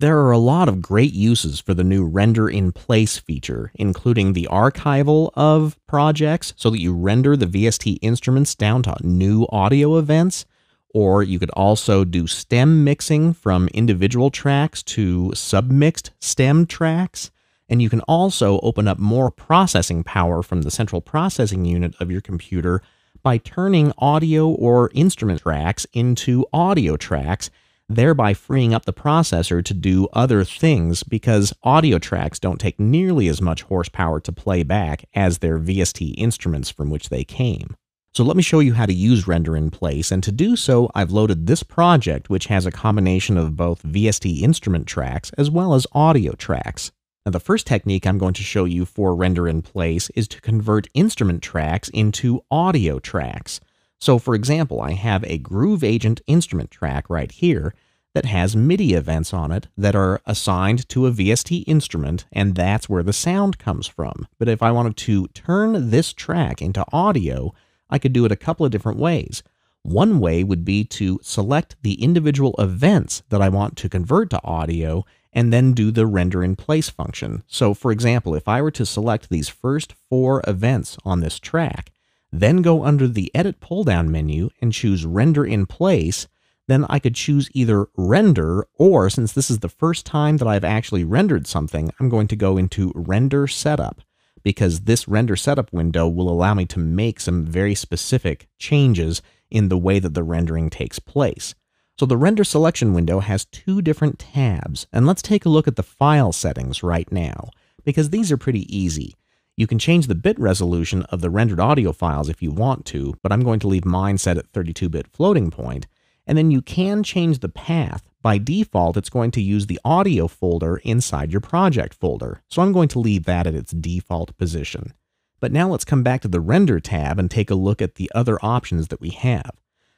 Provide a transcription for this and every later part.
There are a lot of great uses for the new Render in Place feature, including the archival of projects so that you render the VST instruments down to new audio events, or you could also do stem mixing from individual tracks to submixed stem tracks, and you can also open up more processing power from the central processing unit of your computer by turning audio or instrument tracks into audio tracks, thereby freeing up the processor to do other things because audio tracks don't take nearly as much horsepower to play back as their VST instruments from which they came. So let me show you how to use Render in Place, and to do so I've loaded this project which has a combination of both VST instrument tracks as well as audio tracks. Now the first technique I'm going to show you for Render in Place is to convert instrument tracks into audio tracks. So for example, I have a Groove Agent instrument track right here that has MIDI events on it that are assigned to a VST instrument, and that's where the sound comes from. But if I wanted to turn this track into audio, I could do it a couple of different ways. One way would be to select the individual events that I want to convert to audio and then do the Render in Place function. So for example, if I were to select these first 4 events on this track, then go under the Edit pull-down menu and choose Render in Place, then I could choose either Render, or since this is the first time that I've actually rendered something, I'm going to go into Render Setup, because this Render Setup window will allow me to make some very specific changes in the way that the rendering takes place. So the Render Selection window has 2 different tabs, and let's take a look at the file settings right now, because these are pretty easy. You can change the bit resolution of the rendered audio files if you want to, but I'm going to leave mine set at 32-bit floating point, and then you can change the path. By default, it's going to use the audio folder inside your project folder, so I'm going to leave that at its default position. But now let's come back to the Render tab and take a look at the other options that we have.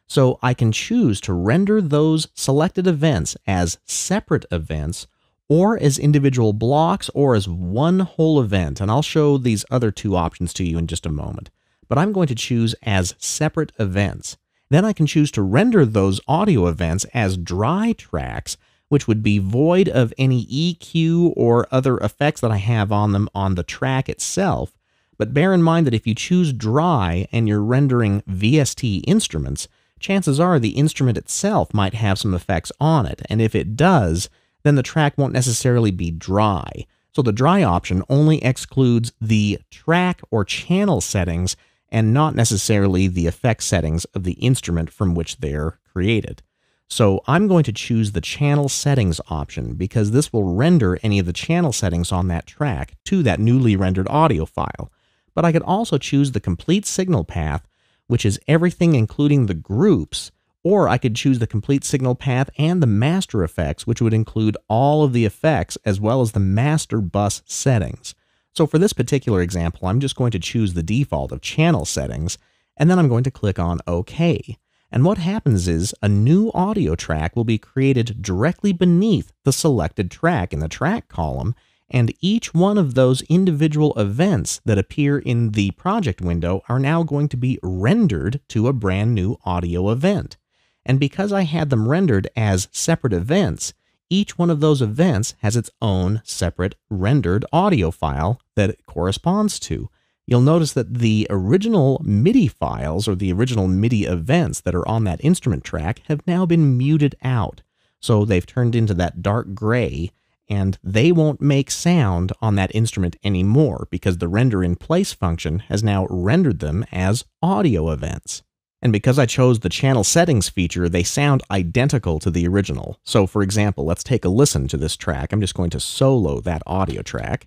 So I can choose to render those selected events as separate events, or as individual blocks, or as one whole event, and I'll show these other 2 options to you in just a moment. But I'm going to choose as separate events. Then I can choose to render those audio events as dry tracks, which would be void of any EQ or other effects that I have on them on the track itself. But bear in mind that if you choose dry and you're rendering VST instruments, chances are the instrument itself might have some effects on it, and if it does, then the track won't necessarily be dry. So the dry option only excludes the track or channel settings and not necessarily the effect settings of the instrument from which they're created. So I'm going to choose the channel settings option because this will render any of the channel settings on that track to that newly rendered audio file. But I could also choose the complete signal path, which is everything including the groups, or I could choose the complete signal path and the master effects, which would include all of the effects as well as the master bus settings. So for this particular example, I'm just going to choose the default of channel settings, and then I'm going to click on OK. And what happens is a new audio track will be created directly beneath the selected track in the track column, and each one of those individual events that appear in the project window are now going to be rendered to a brand new audio event. And because I had them rendered as separate events, each one of those events has its own separate rendered audio file that it corresponds to. You'll notice that the original MIDI files, or the original MIDI events that are on that instrument track, have now been muted out. So they've turned into that dark gray, and they won't make sound on that instrument anymore because the Render in Place function has now rendered them as audio events. And because I chose the channel settings feature, they sound identical to the original. So for example, let's take a listen to this track. I'm just going to solo that audio track.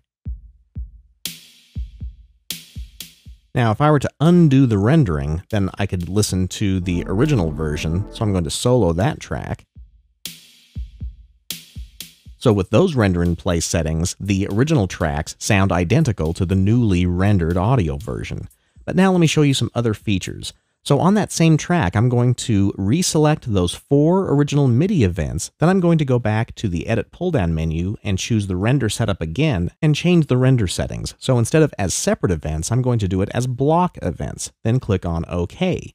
Now, if I were to undo the rendering, then I could listen to the original version. So I'm going to solo that track. So with those Render in Place settings, the original tracks sound identical to the newly rendered audio version. But now let me show you some other features. So on that same track, I'm going to reselect those 4 original MIDI events, then I'm going to go back to the Edit pull-down menu and choose the Render Setup again and change the render settings. So instead of as separate events, I'm going to do it as block events, then click on OK.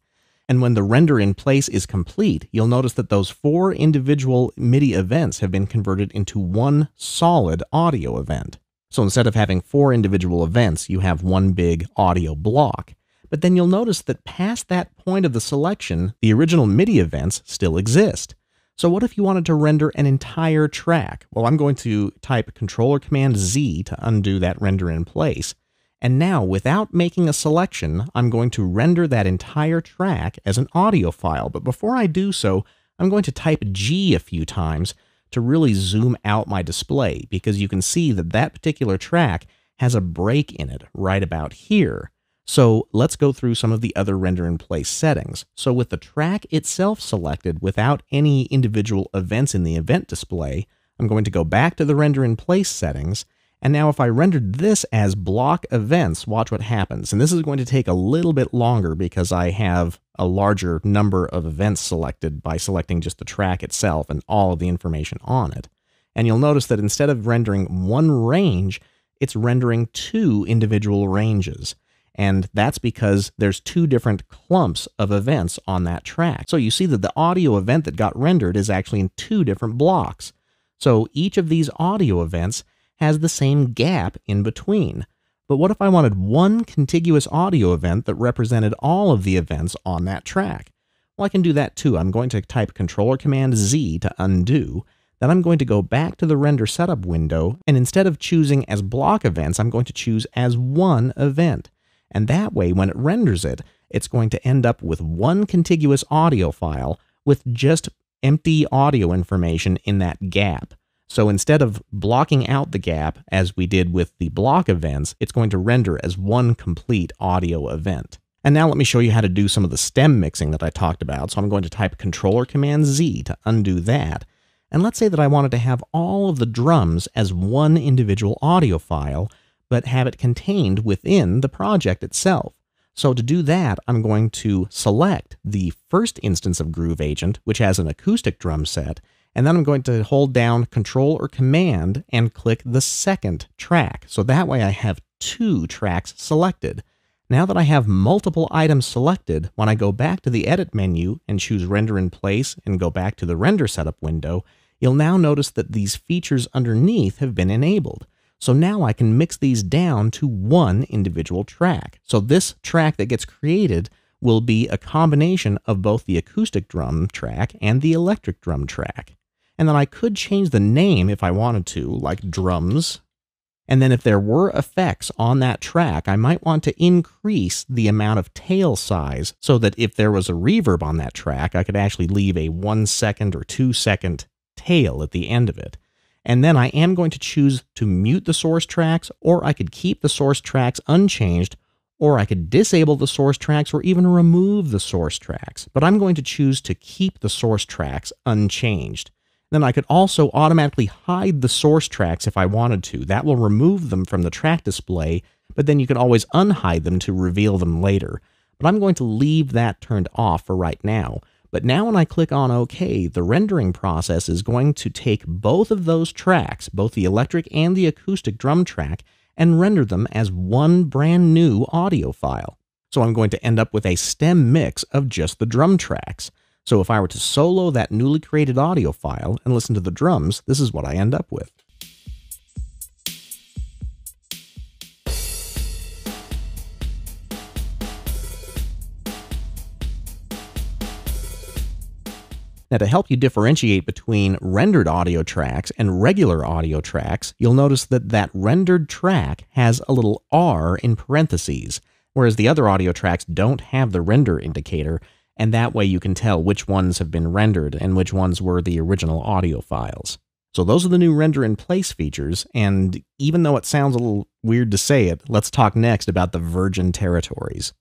And when the render in place is complete, you'll notice that those 4 individual MIDI events have been converted into one solid audio event. So instead of having 4 individual events, you have one big audio block. But then you'll notice that past that point of the selection, the original MIDI events still exist. So what if you wanted to render an entire track? Well, I'm going to type Control-Command-Z to undo that render in place. And now, without making a selection, I'm going to render that entire track as an audio file. But before I do so, I'm going to type G a few times to really zoom out my display, because you can see that that particular track has a break in it right about here. So let's go through some of the other render in place settings. So with the track itself selected without any individual events in the event display, I'm going to go back to the render in place settings. And now if I rendered this as block events, watch what happens. And this is going to take a little bit longer because I have a larger number of events selected by selecting just the track itself and all of the information on it. And you'll notice that instead of rendering one range, it's rendering 2 individual ranges. And that's because there's 2 different clumps of events on that track. So you see that the audio event that got rendered is actually in 2 different blocks. So each of these audio events has the same gap in between. But what if I wanted one contiguous audio event that represented all of the events on that track? Well, I can do that too. I'm going to type Control-Command-Z to undo. Then I'm going to go back to the render setup window, and instead of choosing as block events, I'm going to choose as one event. And that way, when it renders it, it's going to end up with one contiguous audio file with just empty audio information in that gap. So instead of blocking out the gap, as we did with the block events, it's going to render as one complete audio event. And now let me show you how to do some of the stem mixing that I talked about. So I'm going to type Control-Command-Z to undo that. And let's say that I wanted to have all of the drums as one individual audio file, but have it contained within the project itself. So to do that, I'm going to select the first instance of Groove Agent, which has an acoustic drum set, and then I'm going to hold down Control or Command and click the second track. So that way I have 2 tracks selected. Now that I have multiple items selected, when I go back to the Edit menu and choose Render in Place and go back to the Render Setup window, you'll now notice that these features underneath have been enabled. So now I can mix these down to one individual track. So this track that gets created will be a combination of both the acoustic drum track and the electric drum track. And then I could change the name if I wanted to, like drums. And then if there were effects on that track, I might want to increase the amount of tail size so that if there was a reverb on that track, I could actually leave a 1 second or 2 second tail at the end of it. And then I am going to choose to mute the source tracks, or I could keep the source tracks unchanged, or I could disable the source tracks or even remove the source tracks. But I'm going to choose to keep the source tracks unchanged. Then I could also automatically hide the source tracks if I wanted to. That will remove them from the track display, but then you could always unhide them to reveal them later. But I'm going to leave that turned off for right now. But now when I click on OK, the rendering process is going to take both of those tracks, both the electric and the acoustic drum track, and render them as one brand new audio file. So I'm going to end up with a stem mix of just the drum tracks. So if I were to solo that newly created audio file and listen to the drums, this is what I end up with. Now, to help you differentiate between rendered audio tracks and regular audio tracks, you'll notice that that rendered track has a little R in parentheses, whereas the other audio tracks don't have the render indicator, and that way you can tell which ones have been rendered and which ones were the original audio files. So those are the new render in place features, and even though it sounds a little weird to say it, let's talk next about the virgin territories.